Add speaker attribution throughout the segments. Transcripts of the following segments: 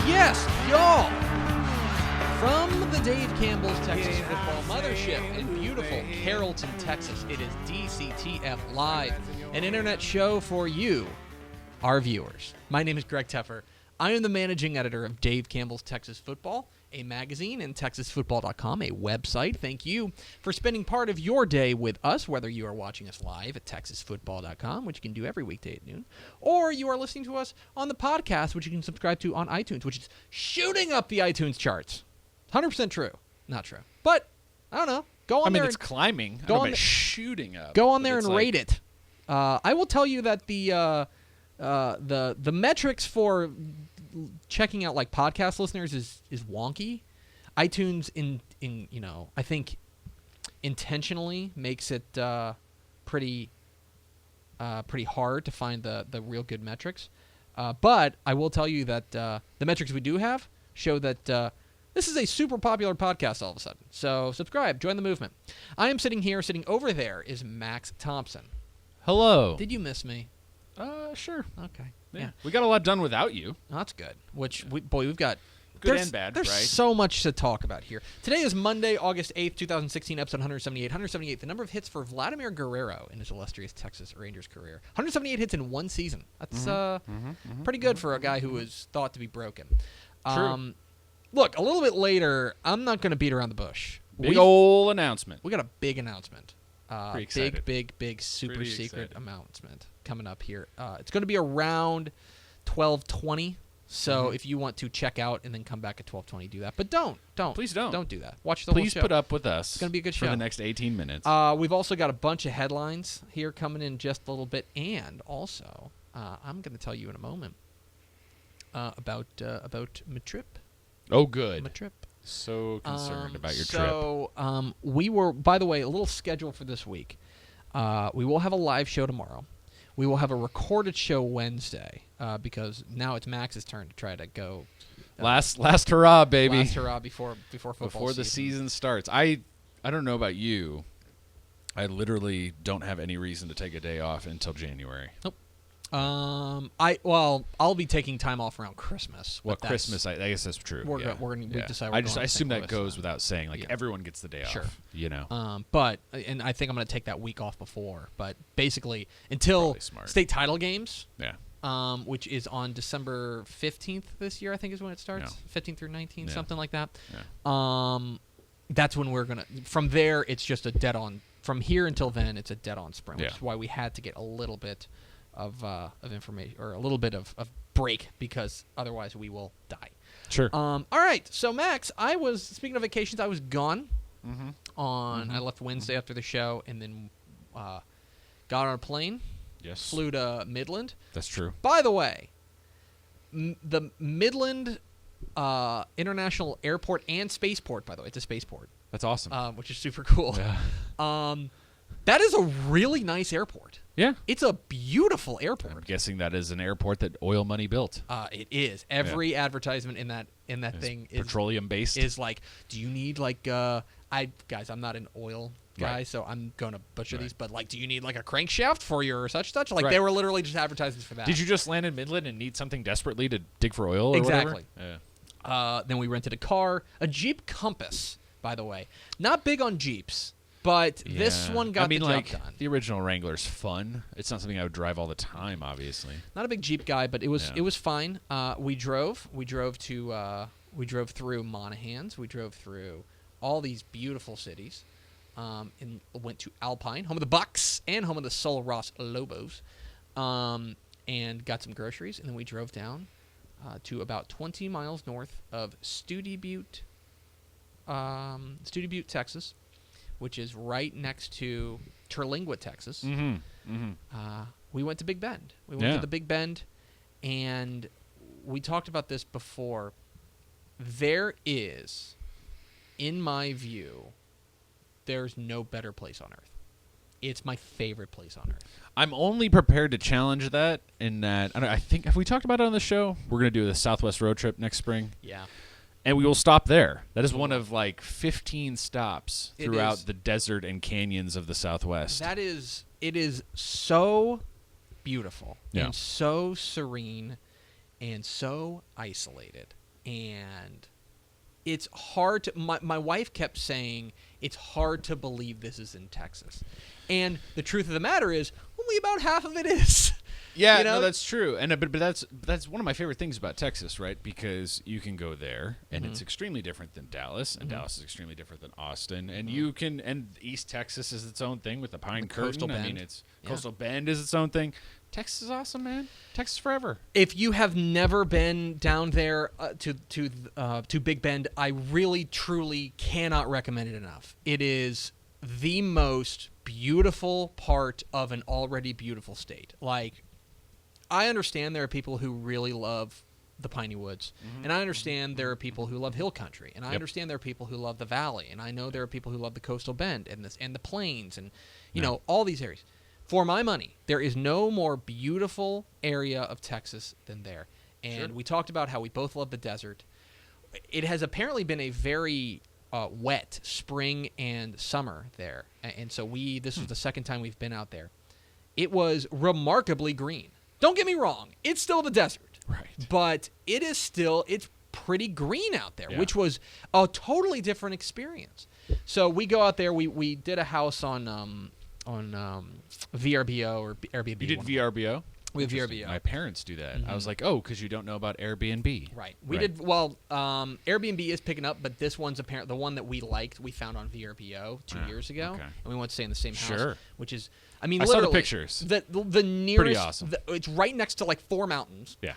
Speaker 1: Yes, y'all! From the Dave Campbell's Texas Football Mothership in beautiful Carrollton, Texas, it is DCTF Live, an internet show for you, our viewers. My name is Greg Tepper. I am the managing editor of Dave Campbell's Texas Football, a magazine, and TexasFootball.com, a website. Thank you for spending part of your day with us, whether you are watching us live at TexasFootball.com, which you can do every weekday at noon, or you are listening to us on the podcast, which you can subscribe to on iTunes, which is shooting up the iTunes charts. 100% true. Not true. But, I don't know. Go on there.
Speaker 2: It's climbing.
Speaker 1: Go on
Speaker 2: there, shooting up.
Speaker 1: Go on there and rate it. I will tell you that the metrics for checking out like podcast listeners is wonky. iTunes I think intentionally makes it pretty hard to find the real good metrics. But I will tell you that the metrics we do have show that this is a super popular podcast all of a sudden. So subscribe, join the movement. I am sitting here. Sitting over there is Max Thompson.
Speaker 2: Hello.
Speaker 1: Did you miss me?
Speaker 2: Sure.
Speaker 1: Okay.
Speaker 2: Yeah. We got a lot done without you.
Speaker 1: Oh, that's good. We've got
Speaker 2: good and bad,
Speaker 1: There's
Speaker 2: right?
Speaker 1: so much to talk about here. Today is Monday, August 8th, 2016, episode 178. 178, the number of hits for Vladimir Guerrero in his illustrious Texas Rangers career. 178 hits in one season. That's pretty good for a guy who was thought to be broken.
Speaker 2: True.
Speaker 1: Look, a little bit later, I'm not going to beat around the bush.
Speaker 2: Big ol' announcement.
Speaker 1: We got a big announcement.
Speaker 2: Pretty excited.
Speaker 1: Big, super
Speaker 2: Pretty
Speaker 1: secret
Speaker 2: excited.
Speaker 1: announcement coming up here. It's going to be around 12:20. So if you want to check out and then come back at 12:20, do that. But don't.
Speaker 2: Please don't.
Speaker 1: Don't do that. Watch the whole
Speaker 2: Please
Speaker 1: show.
Speaker 2: put up with us.
Speaker 1: It's going to be a good show.
Speaker 2: For the next 18 minutes.
Speaker 1: We've also got a bunch of headlines here coming in just a little bit. And also, I'm going to tell you in a moment about my trip.
Speaker 2: Oh, good.
Speaker 1: My trip.
Speaker 2: So concerned about your trip.
Speaker 1: So we were, by the way, a little schedule for this week. We will have a live show tomorrow. We will have a recorded show Wednesday because now it's Max's turn to try to go.
Speaker 2: Last hurrah, baby.
Speaker 1: Last hurrah before football
Speaker 2: Before the season starts. I don't know about you. I literally don't have any reason to take a day off until January.
Speaker 1: Nope. I'll be taking time off around Christmas.
Speaker 2: Well, Christmas, I guess that's true.
Speaker 1: We've decided.
Speaker 2: I assume that goes without saying. Like everyone gets the day
Speaker 1: Sure.
Speaker 2: off. You know.
Speaker 1: And I think I'm going to take that week off before. But basically, until state title games.
Speaker 2: Yeah.
Speaker 1: Which is on December 15th this year, I think is when it starts. 15th through 19th, something like that.
Speaker 2: Yeah.
Speaker 1: That's when we're gonna. From there, it's just a dead on. From here until then, it's a dead on sprint. Which is why we had to get a little bit of information or a little bit of break because otherwise we will die.
Speaker 2: Sure.
Speaker 1: All right. So Max, speaking of vacations, I was gone I left Wednesday after the show and then got on a plane.
Speaker 2: Yes.
Speaker 1: Flew to Midland.
Speaker 2: That's true.
Speaker 1: By the way, the Midland International Airport and Spaceport, by the way, it's a spaceport.
Speaker 2: That's awesome.
Speaker 1: Which is super cool.
Speaker 2: Yeah.
Speaker 1: That is a really nice airport.
Speaker 2: Yeah.
Speaker 1: It's a beautiful airport.
Speaker 2: I'm guessing that is an airport that oil money built.
Speaker 1: It is. Every advertisement in that thing is
Speaker 2: petroleum based.
Speaker 1: Is like, do you need like I'm not an oil guy, so I'm gonna butcher these, but like, do you need like a crankshaft for your such? Like they were literally just advertisements for that.
Speaker 2: Did you just land in Midland and need something desperately to dig for oil or
Speaker 1: exactly.
Speaker 2: whatever? Yeah.
Speaker 1: Then we rented a car, a Jeep Compass, by the way. Not big on Jeeps. But this one got the job done.
Speaker 2: The original Wrangler's fun. It's not something I would drive all the time, obviously.
Speaker 1: Not a big Jeep guy, but it was fine. We drove through Monahans. We drove through all these beautiful cities, and went to Alpine, home of the Bucks and home of the Sol Ross Lobos, and got some groceries. And then we drove down to about 20 miles north of Studi Butte, Texas, which is right next to Terlingua, Texas. We went to Big Bend. We went to the Big Bend, and we talked about this before. There is, in my view, there's no better place on earth. It's my favorite place on earth.
Speaker 2: I'm only prepared to challenge that in that, I think, have we talked about it on the show? We're going to do the Southwest road trip next spring.
Speaker 1: Yeah.
Speaker 2: And we will stop there. That is one of like 15 stops throughout the desert and canyons of the Southwest.
Speaker 1: It is so beautiful and so serene and so isolated and it's hard to. My wife kept saying it's hard to believe this is in Texas, and the truth of the matter is only about half of it is.
Speaker 2: Yeah,
Speaker 1: You know?
Speaker 2: no, that's true, and but that's one of my favorite things about Texas, right? Because you can go there, and it's extremely different than Dallas, and Dallas is extremely different than Austin, and you can, and East Texas is its own thing with the Pine Curtain.
Speaker 1: Coastal
Speaker 2: I mean,
Speaker 1: Bend.
Speaker 2: it's Coastal Bend is its own thing. Texas is awesome, man. Texas forever.
Speaker 1: If you have never been down there to Big Bend, I really truly cannot recommend it enough. It is the most beautiful part of an already beautiful state. Like, I understand there are people who really love the piney woods, and I understand there are people who love hill country, and I understand there are people who love the valley, and I know there are people who love the coastal bend and the plains, and you know, all these areas. For my money, there is no more beautiful area of Texas than there. And we talked about how we both love the desert. It has apparently been a very wet spring and summer there, and so this was the second time we've been out there. It was remarkably green. Don't get me wrong, it's still the desert.
Speaker 2: Right.
Speaker 1: But it's pretty green out there, which was a totally different experience. So we go out there, we did a house on VRBO or Airbnb.
Speaker 2: You did VRBO?
Speaker 1: We have VRBO.
Speaker 2: My parents do that. I was like, oh, because you don't know about Airbnb.
Speaker 1: Right. We did, Airbnb is picking up, but this one's the one that we liked, we found on VRBO 2 years ago. Okay. And we went to stay in the same house. Which is, I mean, literally.
Speaker 2: I saw the pictures.
Speaker 1: The nearest.
Speaker 2: Pretty awesome.
Speaker 1: It's right next to like 4 mountains.
Speaker 2: Yeah.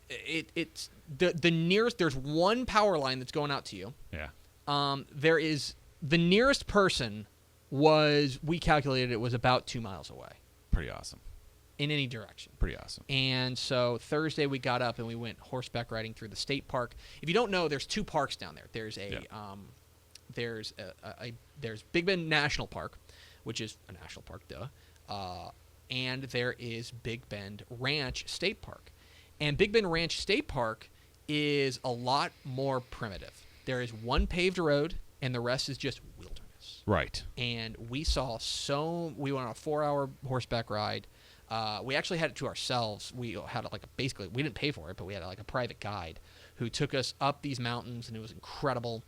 Speaker 1: It's the nearest, there's one power line that's going out to you.
Speaker 2: Yeah.
Speaker 1: There is, the nearest person we calculated it was about 2 miles away.
Speaker 2: Pretty awesome.
Speaker 1: In any direction.
Speaker 2: Pretty awesome.
Speaker 1: And so Thursday we got up and we went horseback riding through the state park. If you don't know, there's 2 parks down there. There's there's Big Bend National Park, which is a national park, and there is Big Bend Ranch State Park. And Big Bend Ranch State Park is a lot more primitive. There is one paved road, and the rest is just wilderness.
Speaker 2: Right.
Speaker 1: And we went on a 4-hour horseback ride. We actually had it to ourselves. We had basically, we didn't pay for it, but we had like a private guide who took us up these mountains, and it was incredible.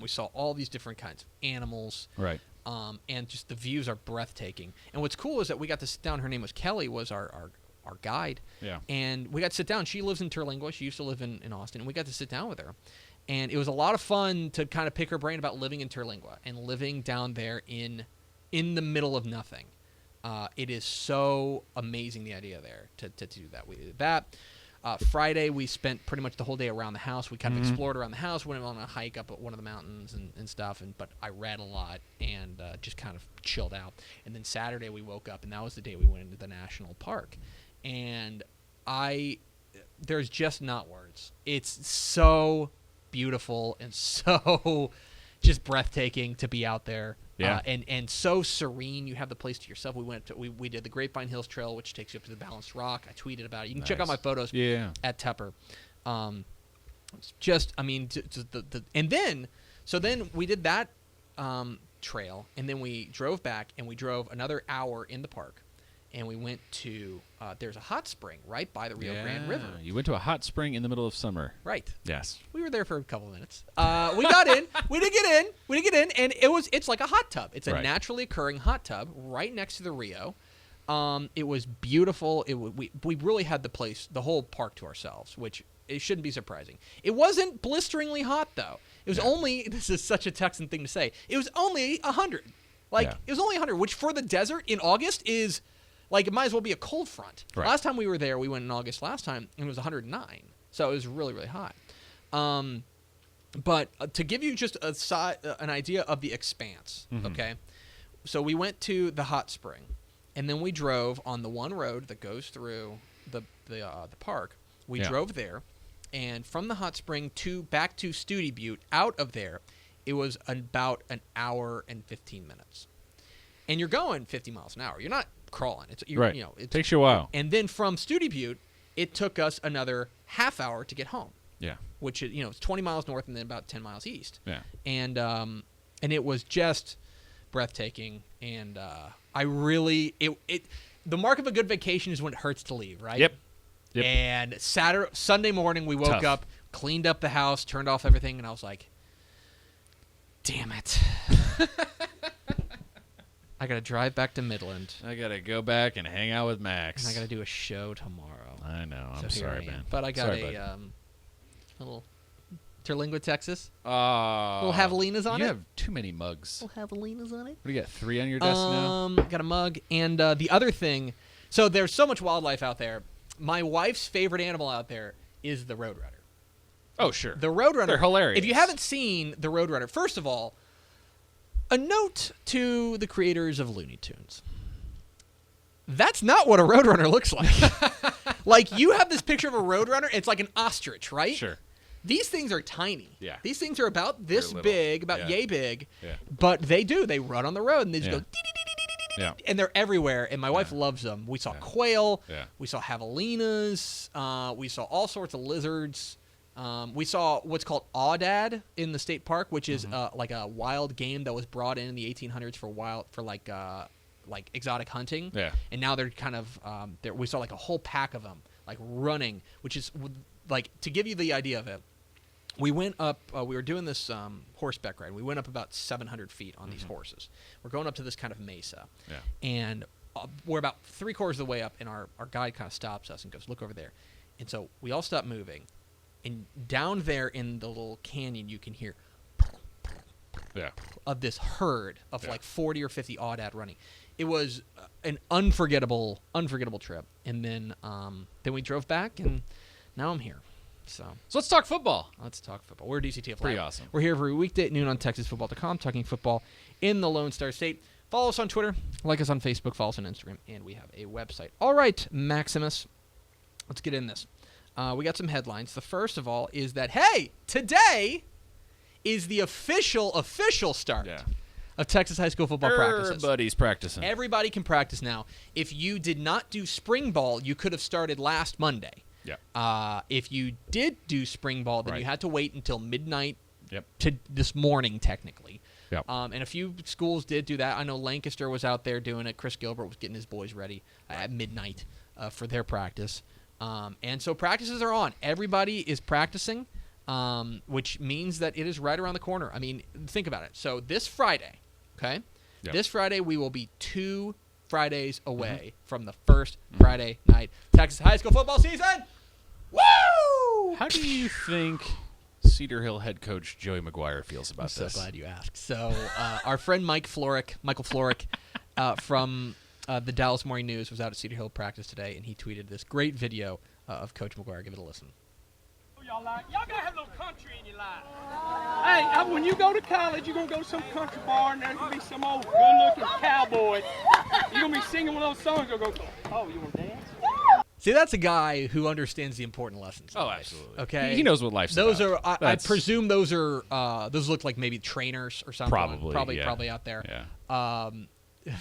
Speaker 1: We saw all these different kinds of animals.
Speaker 2: Right.
Speaker 1: And just the views are breathtaking. And what's cool is that we got to sit down. Her name was Kelly, was our guide. Yeah. And we got to sit down. She lives in Terlingua. She used to live in Austin. And we got to sit down with her. And it was a lot of fun to kind of pick her brain about living in Terlingua and living down there in the middle of nothing. It is so amazing, the idea there to do that. We did that. Friday, we spent pretty much the whole day around the house. We kind of explored around the house, went on a hike up one of the mountains and stuff. But I read a lot and just kind of chilled out. And then Saturday, we woke up, and that was the day we went into the national park. And there's just not words. It's so beautiful and so just breathtaking to be out there. Yeah. And so serene. You have the place to yourself. We did the Grapevine Hills Trail, which takes you up to the Balanced Rock. I tweeted about it. You can check out my photos at Tepper. Then we did that trail, and then we drove back, and we drove another hour in the park, and we went to there's a hot spring right by the Rio Grande River.
Speaker 2: You went to a hot spring in the middle of summer.
Speaker 1: Right.
Speaker 2: Yes.
Speaker 1: We were there for a couple of minutes. We got in. We did get in, and it's like a hot tub. It's a naturally occurring hot tub right next to the Rio. It was beautiful. We really had the whole park to ourselves, which it shouldn't be surprising. It wasn't blisteringly hot though. It was only, this is such a Texan thing to say, it was only 100. It was only 100, which for the desert in August is like, it might as well be a cold front. Right. Last time we were there, we went in August last time, and it was 109. So it was really, really hot. But to give you just an idea of the expanse, okay? So we went to the hot spring, and then we drove on the one road that goes through the park. We drove there, and from the hot spring back to Studi Butte, out of there, it was about an hour and 15 minutes. And you're going 50 miles an hour. You're not crawling. It
Speaker 2: takes you a while.
Speaker 1: And then from Studi Butte, it took us another half hour to get home. Yeah. Which is, it's 20 miles north and then about 10 miles east. Yeah. And it was just breathtaking. And the mark of a good vacation is when it hurts to leave, right?
Speaker 2: Yep.
Speaker 1: And Sunday morning we woke up. cleaned up the house, turned off everything, and I was like, damn it. I got to drive back to Midland.
Speaker 2: I got to go back and hang out with Max.
Speaker 1: And I got to do a show tomorrow.
Speaker 2: I know. I'm
Speaker 1: So here
Speaker 2: sorry,
Speaker 1: I am.
Speaker 2: man.
Speaker 1: But I got
Speaker 2: Sorry,
Speaker 1: a little Terlingua, Texas.
Speaker 2: little
Speaker 1: javelinas on
Speaker 2: you
Speaker 1: it.
Speaker 2: You have too many mugs.
Speaker 1: Little javelinas on it.
Speaker 2: What do you got, 3 on your desk now?
Speaker 1: Got a mug. And the other thing, so there's so much wildlife out there. My wife's favorite animal out there is the roadrunner.
Speaker 2: Oh, sure.
Speaker 1: The roadrunner.
Speaker 2: They're hilarious.
Speaker 1: If you haven't seen the roadrunner, first of all, a note to the creators of Looney Tunes. That's not what a roadrunner looks like. Like, you have this picture of a roadrunner. It's like an ostrich, right?
Speaker 2: Sure.
Speaker 1: These things are tiny.
Speaker 2: Yeah.
Speaker 1: These things are about this big, about yay big.
Speaker 2: Yeah.
Speaker 1: But they run on the road, and they just go,
Speaker 2: yeah.
Speaker 1: and they're everywhere, and my wife loves them. We saw quail.
Speaker 2: Yeah.
Speaker 1: We saw javelinas. We saw all sorts of lizards. We saw what's called aoudad in the state park, which is like a wild game that was brought in the 1800s for exotic hunting. Yeah. And now they're kind of we saw like a whole pack of them like running, which is like, to give you the idea of it. We went up. We were doing this horseback ride. We went up about 700 feet on these horses. We're going up to this kind of mesa, and we're about 3/4 of the way up, and our guide kind of stops us and goes, "Look over there." And so we all stop moving. And down there in the little canyon, you can hear of this herd of like 40 or 50 aoudad running. It was an unforgettable trip. And then we drove back, and now I'm here. So
Speaker 2: let's talk football.
Speaker 1: Let's talk football. We're DCTF Live.
Speaker 2: Pretty awesome.
Speaker 1: We're here every weekday at noon on TexasFootball.com, talking football in the Lone Star State. Follow us on Twitter, like us on Facebook, follow us on Instagram, and we have a website. All right, Maximus, let's get in this. We got some headlines. The first of all is that, hey, today is the official start of Texas high school football practices.
Speaker 2: Everybody's practicing.
Speaker 1: Everybody can practice now. If you did not do spring ball, you could have started last Monday.
Speaker 2: Yeah.
Speaker 1: If you did do spring ball, then you had to wait until midnight
Speaker 2: Yep.
Speaker 1: to this morning, technically.
Speaker 2: Yep.
Speaker 1: And a few schools did do that. I know Lancaster was out there doing it. Chris Gilbert was getting his boys ready at midnight for their practice. And so practices are on. Everybody is practicing, which means that it is right around the corner. I mean, think about it. So this Friday, okay? Yep. This Friday we will be 2 Fridays away from the first Friday night Texas high school football season. Woo!
Speaker 2: How do you think Cedar Hill head coach Joey McGuire feels about this?
Speaker 1: I'm so glad you asked. So our friend Michael Florick from the Dallas Morning News was out at Cedar Hill practice today, and he tweeted this great video of Coach McGuire. Give it a listen.
Speaker 3: Y'all gotta have a little country in your life. Hey, when you go to college, you're gonna go to some country bar, and there's gonna be some old good-looking cowboy. You're gonna be singing one of those songs. You'll go, oh, you wanna dance?
Speaker 1: See, that's a guy who understands the important lessons.
Speaker 2: Oh, absolutely.
Speaker 1: Okay,
Speaker 2: he knows what life's
Speaker 1: those
Speaker 2: about.
Speaker 1: I presume those are those look like maybe trainers or something. Probably out there.
Speaker 2: Yeah.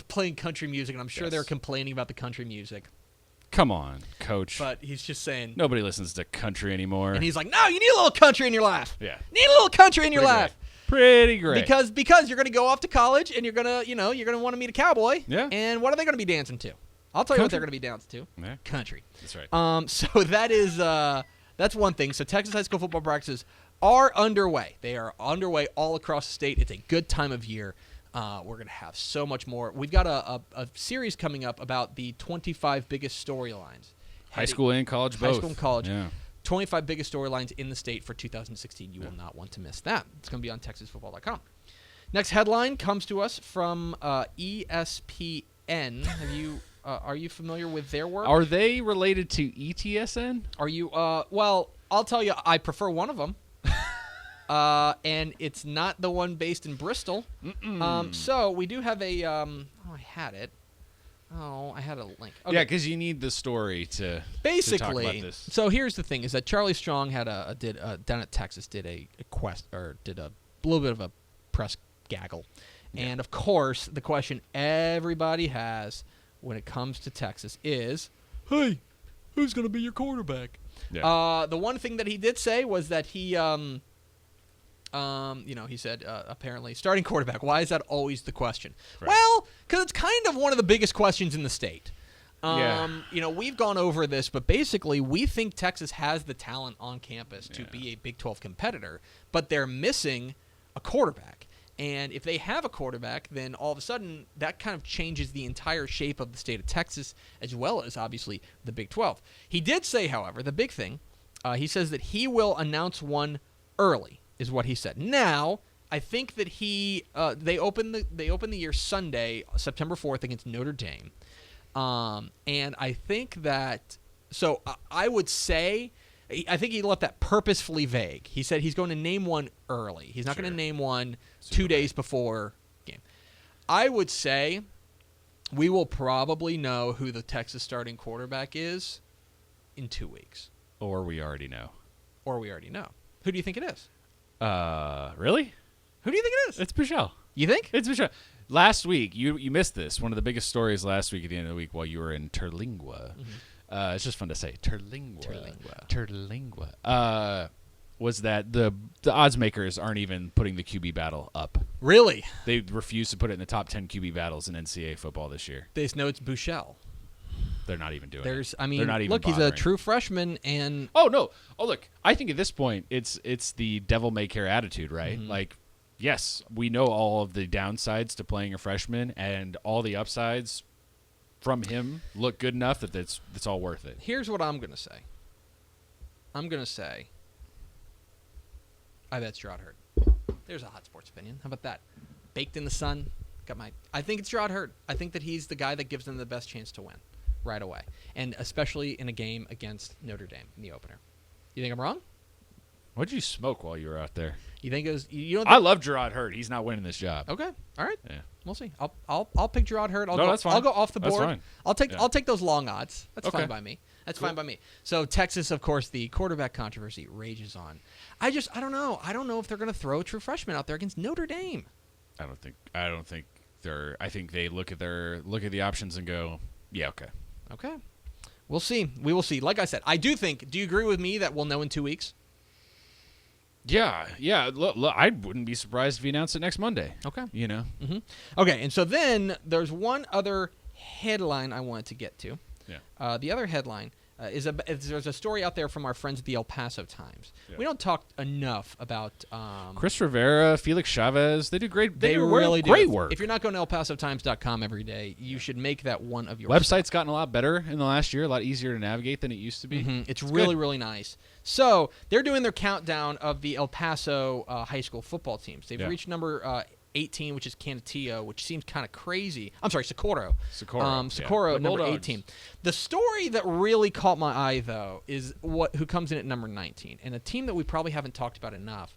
Speaker 1: Playing country music, and I'm sure they're complaining about the country music.
Speaker 2: Come on, coach.
Speaker 1: But he's just saying
Speaker 2: nobody listens to country anymore.
Speaker 1: And he's like, no, you need a little country in your life.
Speaker 2: Yeah.
Speaker 1: Need a little country in your life.
Speaker 2: Pretty great.
Speaker 1: Because you're going to go off to college, and you're going to want to meet a cowboy.
Speaker 2: Yeah.
Speaker 1: And what are they going to be dancing to? I'll tell you what they're going to be dancing to.
Speaker 2: Yeah.
Speaker 1: Country.
Speaker 2: That's right.
Speaker 1: So that is that's one thing. So Texas high school football practices are underway. They are underway all across the state. It's a good time of year. We're going to have so much more. We've got a series coming up about the 25 biggest storylines.
Speaker 2: High school and college both.
Speaker 1: High school and college.
Speaker 2: Yeah.
Speaker 1: 25 biggest storylines in the state for 2016. You will not want to miss that. It's going to be on TexasFootball.com. Next headline comes to us from ESPN. Are you familiar with their work?
Speaker 2: Are they related to ETSN?
Speaker 1: Are you? Well, I'll tell you, I prefer one of them. And it's not the one based in Bristol. So we do have a. I had it. Oh, I had a link. Okay.
Speaker 2: Yeah, because you need the story to
Speaker 1: basically.
Speaker 2: To talk about this.
Speaker 1: So here's the thing: is that Charlie Strong had down at Texas did a little bit of a press gaggle, and of course the question everybody has when it comes to Texas is, hey, who's going to be your quarterback? Yeah. The one thing that he did say was that he he said apparently starting quarterback. Why is that always the question? Right. Well, because it's kind of one of the biggest questions in the state. We've gone over this, but basically we think Texas has the talent on campus to be a Big 12 competitor, but they're missing a quarterback. And if they have a quarterback, then all of a sudden that kind of changes the entire shape of the state of Texas, as well as, obviously, the Big 12. He did say, however, the big thing, he says that he will announce one early, is what he said. Now, I think that they open the year Sunday, September 4th, against Notre Dame. And I think that – so I would say – I think he left that purposefully vague. He said he's going to name one early. He's not going to name one 2 days before game. I would say we will probably know who the Texas starting quarterback is in 2 weeks.
Speaker 2: Or we already know.
Speaker 1: Who do you think it is?
Speaker 2: Really?
Speaker 1: Who do you think it is?
Speaker 2: It's Michelle.
Speaker 1: You think?
Speaker 2: It's Michelle. Last week, you missed this. One of the biggest stories last week at the end of the week while you were in Terlingua. Mm-hmm. It's just fun to say. Terlingua. Was that the odds makers aren't even putting the QB battle up.
Speaker 1: Really?
Speaker 2: They refuse to put it in the top 10 QB battles in NCAA football this year.
Speaker 1: They know it's Buechele.
Speaker 2: They're not even doing it.
Speaker 1: They're not even bothering. He's a true freshman, and
Speaker 2: look, I think at this point it's the devil may care attitude, right? Mm-hmm. Like, yes, we know all of the downsides to playing a freshman, and all the upsides from him look good enough that it's all worth it.
Speaker 1: Here's what I'm going to say. I bet it's Gerard Hurd. There's a hot sports opinion. How about that? Baked in the sun. I think it's Gerard Hurd. I think that he's the guy that gives them the best chance to win right away, and especially in a game against Notre Dame in the opener. You think I'm wrong?
Speaker 2: What did you smoke while you were out there?
Speaker 1: You think it was? You don't?
Speaker 2: I love Gerard Hurd. He's not winning this job.
Speaker 1: Okay. All right.
Speaker 2: Yeah.
Speaker 1: We'll see. I'll pick Gerard Hurd.
Speaker 2: That's fine.
Speaker 1: I'll go off the board.
Speaker 2: That's fine.
Speaker 1: I'll take those long odds. That's
Speaker 2: okay.
Speaker 1: fine by me. That's
Speaker 2: cool.
Speaker 1: fine by me. So Texas, of course, the quarterback controversy rages on. I don't know. I don't know if they're going to throw a true freshman out there against Notre Dame.
Speaker 2: I don't think they're. I think they look at the options and go, yeah, okay.
Speaker 1: Okay. We'll see. We will see. Like I said, I do think. Do you agree with me that we'll know in 2 weeks?
Speaker 2: Yeah. Look, I wouldn't be surprised if he announced it next Monday.
Speaker 1: Okay.
Speaker 2: Mm-hmm.
Speaker 1: Okay, and so then there's one other headline I wanted to get to.
Speaker 2: Yeah.
Speaker 1: The other headline is there's a story out there from our friends at the El Paso Times.
Speaker 2: Yeah.
Speaker 1: We don't talk enough about
Speaker 2: Chris Rivera, Felix Chavez. They do great.
Speaker 1: They
Speaker 2: do
Speaker 1: really
Speaker 2: great
Speaker 1: do.
Speaker 2: work.
Speaker 1: If you're not going to ElPasoTimes.com every day, you should make that one of your
Speaker 2: website's gotten a lot better in the last year, a lot easier to navigate than it used to be.
Speaker 1: Mm-hmm. It's really, really nice. So they're doing their countdown of the El Paso high school football teams. They've reached number 18, which is Canutillo, which seems kind of crazy. I'm sorry, Socorro. Socorro, number 18. The story that really caught my eye, though, is who comes in at number 19, and a team that we probably haven't talked about enough.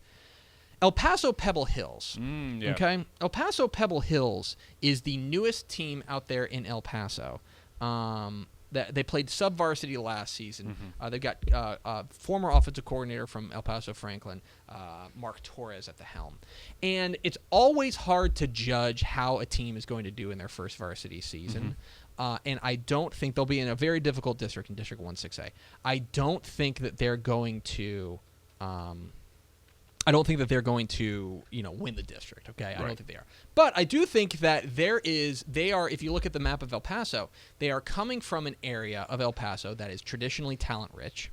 Speaker 1: El Paso Pebble Hills. Okay, El Paso Pebble Hills is the newest team out there in El Paso. They played sub-varsity last season.
Speaker 2: Mm-hmm.
Speaker 1: They've got former offensive coordinator from El Paso Franklin, Mark Torres, at the helm. And it's always hard to judge how a team is going to do in their first varsity season. Mm-hmm. And I don't think they'll be in a very difficult district in District 1-6A. I don't think that they're going to win the district, okay?
Speaker 2: Right.
Speaker 1: I don't think they are. But I do think that they are, if you look at the map of El Paso, they are coming from an area of El Paso that is traditionally talent-rich,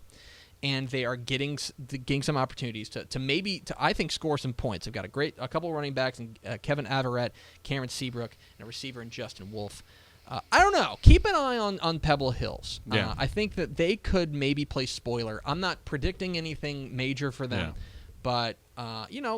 Speaker 1: and they are getting some opportunities to maybe, I think, score some points. They've got a couple running backs, in Kevin Averett, Cameron Seabrook, and a receiver in Justin Wolf. I don't know. Keep an eye on Pebble Hills.
Speaker 2: Yeah.
Speaker 1: I think that they could maybe play spoiler. I'm not predicting anything major for them.
Speaker 2: Yeah.
Speaker 1: But,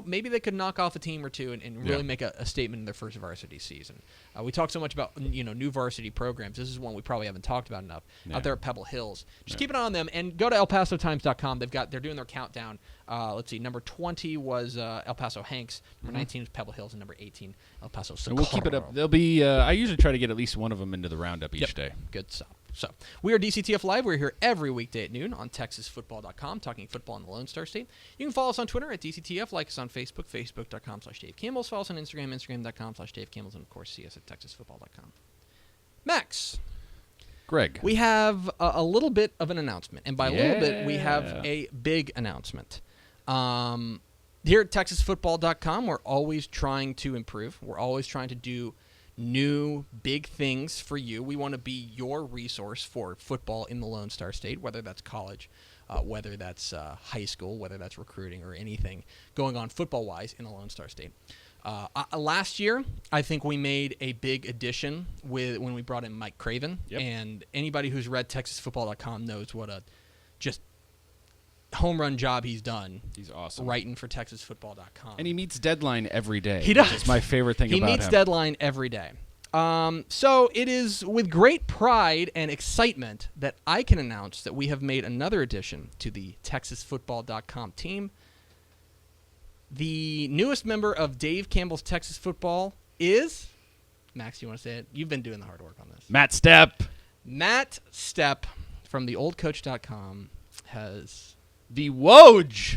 Speaker 1: maybe they could knock off a team or two and really make a statement in their first varsity season. We talk so much about, new varsity programs. This is one we probably haven't talked about enough out there at Pebble Hills. Just keep an eye on them and go to ElPasoTimes.com. They're doing their countdown. Let's see. Number 20 was El Paso Hanks. Number 19 is Pebble Hills. And number 18, El Paso Socorro.
Speaker 2: And we'll keep it up. There'll be. I usually try to get at least one of them into the roundup each day.
Speaker 1: Good stuff. So, we are DCTF Live. We're here every weekday at noon on TexasFootball.com, talking football in the Lone Star State. You can follow us on Twitter at DCTF, like us on Facebook, Facebook.com/Dave Campbell. Follow us on Instagram, Instagram.com/Dave Campbell, and, of course, see us at TexasFootball.com. Max.
Speaker 2: Greg.
Speaker 1: We have a little bit of an announcement, and by a little bit, we have a big announcement. Here at TexasFootball.com, we're always trying to improve. We're always trying to do new big things for you. We want to be your resource for football in the Lone Star State, whether that's college, whether that's high school, whether that's recruiting or anything going on football-wise in the Lone Star State. Last year, I think we made a big addition when we brought in Mike Craven.
Speaker 2: Yep.
Speaker 1: And anybody who's read TexasFootball.com knows what a just home run job he's done.
Speaker 2: He's awesome.
Speaker 1: Writing for TexasFootball.com.
Speaker 2: And he meets deadline every day.
Speaker 1: He does.
Speaker 2: It's my favorite thing about him.
Speaker 1: He meets deadline every day. So it is with great pride and excitement that I can announce that we have made another addition to the TexasFootball.com team. The newest member of Dave Campbell's Texas Football is, Max, you want to say it? You've been doing the hard work on this.
Speaker 2: Matt Stepp.
Speaker 1: Matt Stepp from theoldcoach.com has
Speaker 2: The Woj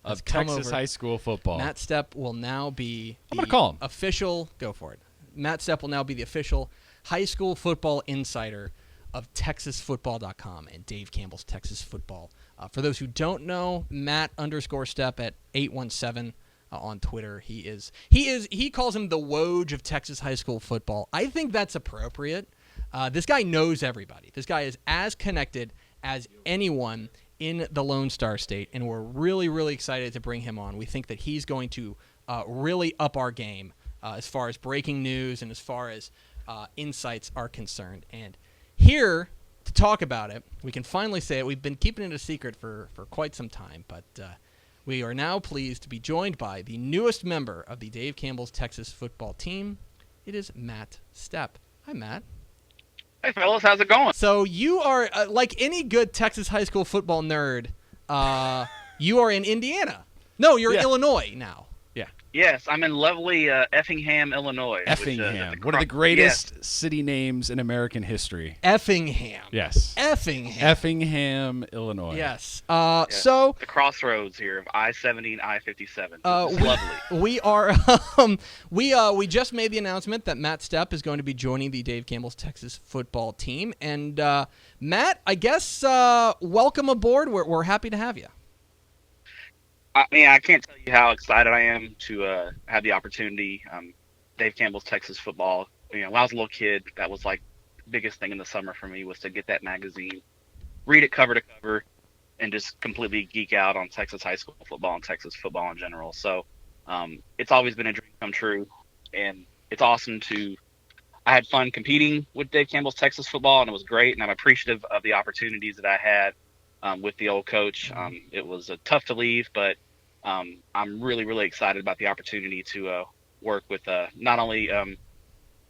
Speaker 1: has
Speaker 2: of
Speaker 1: come
Speaker 2: Texas
Speaker 1: over.
Speaker 2: high school football.
Speaker 1: Matt Stepp will now be
Speaker 2: I'm gonna call him.
Speaker 1: official, go for it. Matt Stepp will now be the official high school football insider of TexasFootball.com and Dave Campbell's Texas Football. For those who don't know, Matt_Stepp at 817 on Twitter. He calls him the Woj of Texas high school football. I think that's appropriate. This guy knows everybody. This guy is as connected as anyone in the Lone Star State, and we're really, really excited to bring him on. We think that he's going to really up our game as far as breaking news and as far as insights are concerned. And here to talk about it, we can finally say it. We've been keeping it a secret for quite some time, but we are now pleased to be joined by the newest member of the Dave Campbell's Texas football team. It is Matt Stepp. Hi, Matt.
Speaker 4: Hey, fellas, how's it going?
Speaker 1: So you are, like any good Texas high school football nerd, you are in Indiana. No, you're in Illinois now.
Speaker 4: Yes, I'm in lovely Effingham, Illinois.
Speaker 2: Effingham. One of the greatest city names in American history.
Speaker 1: Effingham.
Speaker 2: Yes.
Speaker 1: Effingham.
Speaker 2: Effingham, Illinois.
Speaker 1: Yes.
Speaker 4: So the crossroads here of I-70 and I-57. It's lovely.
Speaker 1: We are. We just made the announcement that Matt Stepp is going to be joining the Dave Campbell's Texas football team, and Matt, I guess welcome aboard. We're happy to have you.
Speaker 4: I mean, I can't tell you how excited I am to have the opportunity. Dave Campbell's Texas Football. You know, when I was a little kid, that was like the biggest thing in the summer for me was to get that magazine, read it cover to cover, and just completely geek out on Texas high school football and Texas football in general. So it's always been a dream come true, and it's awesome I had fun competing with Dave Campbell's Texas Football, and it was great, and I'm appreciative of the opportunities that I had with the old coach. It was tough to leave, but I'm really, really excited about the opportunity to work with not only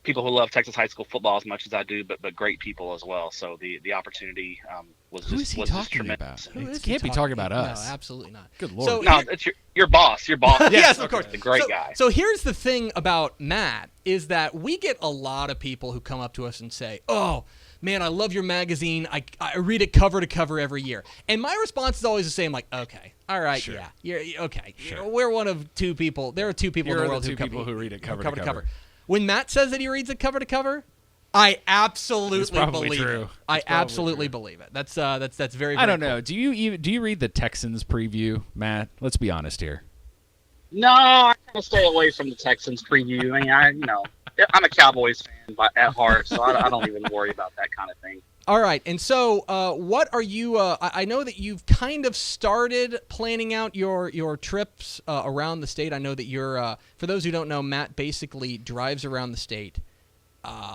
Speaker 4: people who love Texas high school football as much as I do, but great people as well. So the opportunity was
Speaker 2: Who
Speaker 4: just
Speaker 2: is he
Speaker 4: was just
Speaker 2: talking
Speaker 4: tremendous.
Speaker 2: about? He can't be talking about us.
Speaker 1: No, absolutely not.
Speaker 2: Good Lord.
Speaker 1: So
Speaker 4: No, it's your boss. Your boss.
Speaker 1: Yes, of course.
Speaker 4: The great guy.
Speaker 1: So here's the thing about Matt is that we get a lot of people who come up to us and say, "Oh, man, I love your magazine. I read it cover to cover every year." And my response is always the same, like, okay, all right,
Speaker 2: Sure.
Speaker 1: yeah, you're okay.
Speaker 2: Sure.
Speaker 1: We're one of two people. There are two people in the world
Speaker 2: who read it cover to cover.
Speaker 1: When Matt says that he reads it cover to cover, I absolutely
Speaker 2: probably
Speaker 1: believe
Speaker 2: true.
Speaker 1: it. I
Speaker 2: It's probably
Speaker 1: absolutely
Speaker 2: true.
Speaker 1: believe it. That's very, very
Speaker 2: I don't
Speaker 1: cool.
Speaker 2: know. Do you read the Texans preview, Matt? Let's be honest here.
Speaker 4: No, I kind of stay away from the Texans preview. I mean, I'm a Cowboys fan at heart, so I don't even worry about that kind of thing.
Speaker 1: All right, and so what are you I know that you've kind of started planning out your trips around the state. I know that you're, for those who don't know, Matt basically drives around the state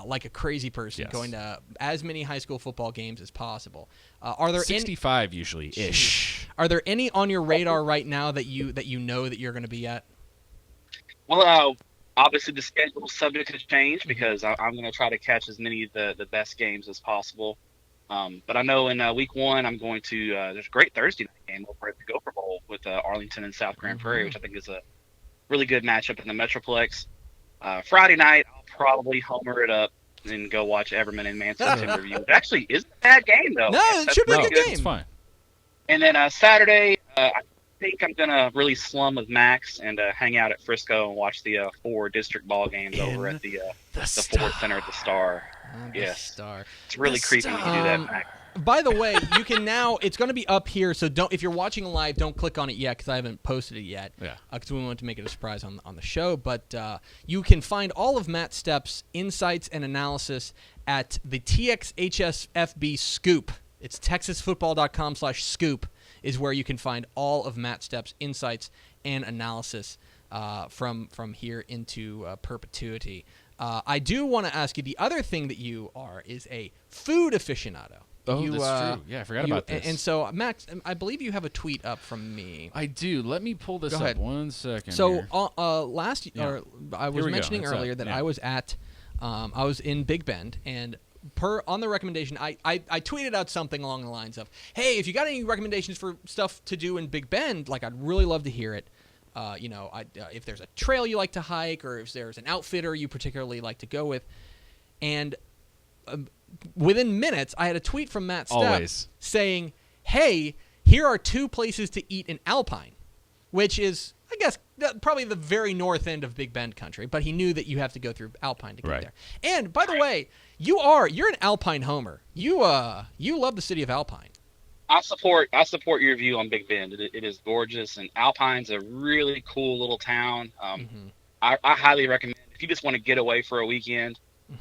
Speaker 1: like a crazy person,
Speaker 2: Yes.
Speaker 1: going to as many high school football games as possible. Are there
Speaker 2: 65 usually-ish.
Speaker 1: Are there any on your radar right now that you know that you're going to be at?
Speaker 4: Well, obviously the schedule is subject to change because I'm going to try to catch as many of the best games as possible. But I know in week one I'm going to there's a great Thursday night game over at the Gopher Bowl with Arlington and South Grand Prairie, which I think is a really good matchup in the Metroplex. Friday night I'll probably homer it up and go watch Everman and Manson Timberview. It actually isn't a bad game though.
Speaker 1: No, it should be a good game.
Speaker 2: It's fine.
Speaker 4: And then Saturday I think I'm going to really slum with Max and hang out at Frisco and watch the 4 district ball games over at the Ford Center at the Star.
Speaker 1: The
Speaker 4: Yes.
Speaker 1: Star.
Speaker 4: It's really
Speaker 1: The
Speaker 4: creepy when you do that, Max.
Speaker 1: By the way, you can now. It's going to be up here, so don't. If you're watching live, don't click on it yet because I haven't posted it yet.
Speaker 2: Yeah. Because
Speaker 1: we wanted to make it a surprise on the show. But you can find all of Matt Stepp's insights and analysis at the TXHSFB Scoop. It's TexasFootball.com/scoop is where you can find all of Matt Stepp's insights and analysis from here into perpetuity. I do want to ask you, the other thing that you are is a food aficionado.
Speaker 2: Oh, that's true. Yeah, I forgot about this.
Speaker 1: And so, Max, I believe you have a tweet up from me.
Speaker 2: I do. Let me pull this up 1 second.
Speaker 1: So
Speaker 2: here.
Speaker 1: I was mentioning earlier that I was at, I was in Big Bend, and on the recommendation, I tweeted out something along the lines of, "Hey, if you got any recommendations for stuff to do in Big Bend, like I'd really love to hear it. If there's a trail you like to hike, or if there's an outfitter you particularly like to go with," and within minutes, I had a tweet from Matt Stepp saying, "Hey, here are 2 places to eat in Alpine," which is, I guess, probably the very north end of Big Bend country, but he knew that you have to go through Alpine to get there. And by the way, you're an Alpine homer. You love the city of Alpine.
Speaker 4: I support your view on Big Bend. It is gorgeous, and Alpine's a really cool little town. I highly recommend if you just want to get away for a weekend.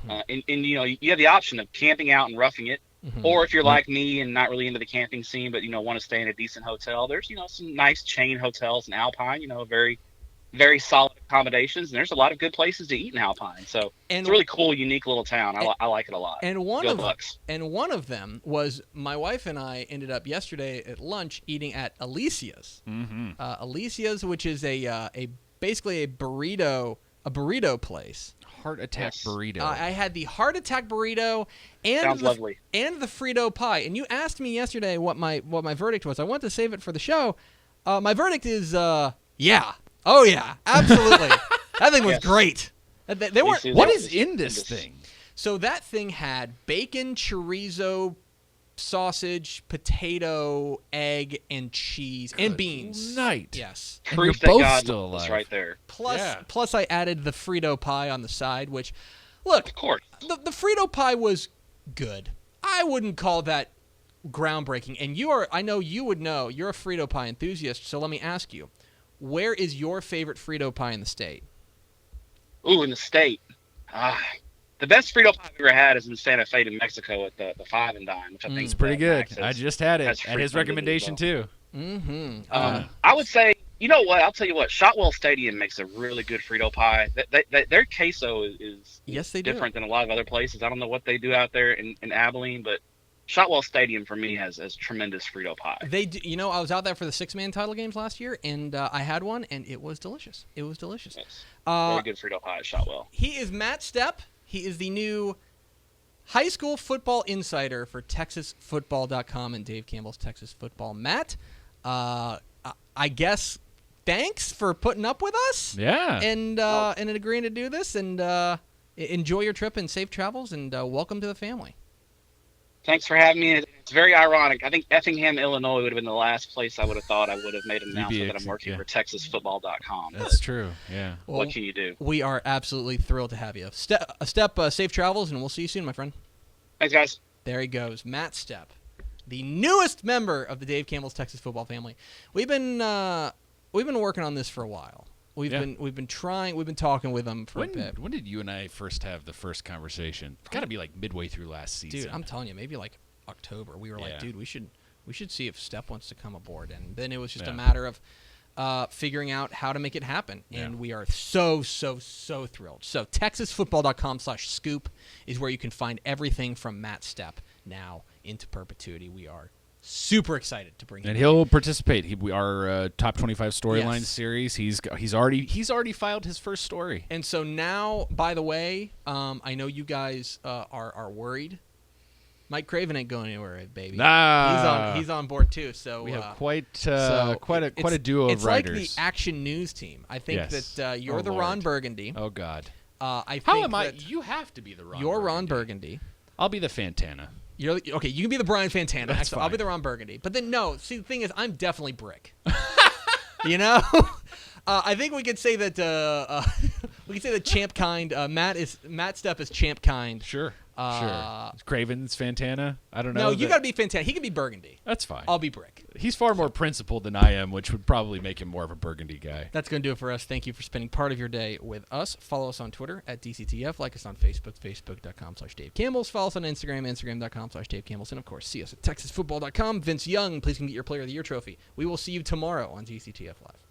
Speaker 4: And you have the option of camping out and roughing it, or if you're like me and not really into the camping scene, but want to stay in a decent hotel, there's some nice chain hotels in Alpine, very, very solid accommodations, and there's a lot of good places to eat in Alpine. So it's a really cool, unique little town. I like it a lot.
Speaker 1: And one of them was my wife and I ended up yesterday at lunch eating at Alicia's. Alicia's, which is basically a burrito place.
Speaker 2: Heart attack burrito.
Speaker 1: I had the heart attack burrito and the Frito pie. And you asked me yesterday what my verdict was. I wanted to save it for the show. My verdict is yeah. Oh yeah, absolutely. That thing was great. They weren't.
Speaker 2: What is in this thing?
Speaker 1: So that thing had bacon, chorizo, sausage, potato, egg, and cheese, and beans.
Speaker 2: Night.
Speaker 1: Yes.
Speaker 2: And you're both still alive.
Speaker 4: Right there.
Speaker 1: Plus I added the Frito pie on the side, which, look,
Speaker 4: of course,
Speaker 1: the Frito pie was good. I wouldn't call that groundbreaking. And I know you would know, you're a Frito pie enthusiast, so let me ask you, where is your favorite Frito pie in the state?
Speaker 4: Ooh, in the state. The best Frito pie I've ever had is in Santa Fe, New Mexico, at the 5 and Dime, which I think
Speaker 2: it's pretty good. I just had it at his recommendation too.
Speaker 4: I would say, you know what? I'll tell you what. Shotwell Stadium makes a really good Frito pie. Their queso is different than a lot of other places. I don't know what they do out there in Abilene, but Shotwell Stadium for me has tremendous Frito pie.
Speaker 1: They do, I was out there for the 6-man title games last year, and I had one, and it was delicious. It was delicious.
Speaker 4: Yes. Very good Frito pie at Shotwell.
Speaker 1: He is Matt Stepp. He is the new high school football insider for TexasFootball.com and Dave Campbell's Texas Football. Matt, I guess thanks for putting up with us.
Speaker 2: Yeah.
Speaker 1: And agreeing to do this. And enjoy your trip and safe travels. And welcome to the family.
Speaker 4: Thanks for having me. It's very ironic. I think Effingham, Illinois would have been the last place I would have thought I would have made an announcement that I'm working for TexasFootball.com.
Speaker 2: That's true, yeah.
Speaker 1: Well,
Speaker 4: what can you do?
Speaker 1: We are absolutely thrilled to have you. Stepp, safe travels, and we'll see you soon, my friend.
Speaker 4: Thanks, guys.
Speaker 1: There he goes, Matt Stepp, the newest member of the Dave Campbell's Texas Football family. We've been working on this for a while. We've been talking with him for a bit.
Speaker 2: When did you and I first have the first conversation? It's got to be like midway through last season.
Speaker 1: Dude, I'm telling you, maybe like October. We were like, dude, we should see if Stepp wants to come aboard. And then it was just a matter of figuring out how to make it happen. And we are so thrilled. So TexasFootball.com/scoop is where you can find everything from Matt Stepp now into perpetuity. We are super excited to bring him.
Speaker 2: And he'll participate. Our top 25 storyline series. He's already filed his first story.
Speaker 1: And so now, by the way, I know you guys are worried. Mike Craven ain't going anywhere, baby.
Speaker 2: Nah.
Speaker 1: He's on board too. So
Speaker 2: we have quite a duo of writers.
Speaker 1: It's like the Action News team. I think that you're the Ron Burgundy.
Speaker 2: Oh God.
Speaker 1: How
Speaker 2: am I? You have to be the Ron.
Speaker 1: You're Ron Burgundy.
Speaker 2: I'll be the Fantana.
Speaker 1: Okay, you can be the Brian Fantana.
Speaker 2: That's fine.
Speaker 1: I'll be the Ron Burgundy. But then, no. See, the thing is, I'm definitely Brick. I think we could say that Champ Kind. Matt Stepp is Champ Kind.
Speaker 2: Sure. Sure. Craven's Fantana? I don't know.
Speaker 1: No, you got to be Fantana. He can be burgundy.
Speaker 2: That's fine.
Speaker 1: I'll be brick.
Speaker 2: He's far more principled than I am, which would probably make him more of a burgundy guy.
Speaker 1: That's going to do it for us. Thank you for spending part of your day with us. Follow us on Twitter at DCTF. Like us on Facebook, facebook.com/Dave Campbell's. Follow us on Instagram, instagram.com/Dave Campbell's. And, of course, see us at texasfootball.com. Vince Young, please come get your Player of the Year trophy. We will see you tomorrow on DCTF Live.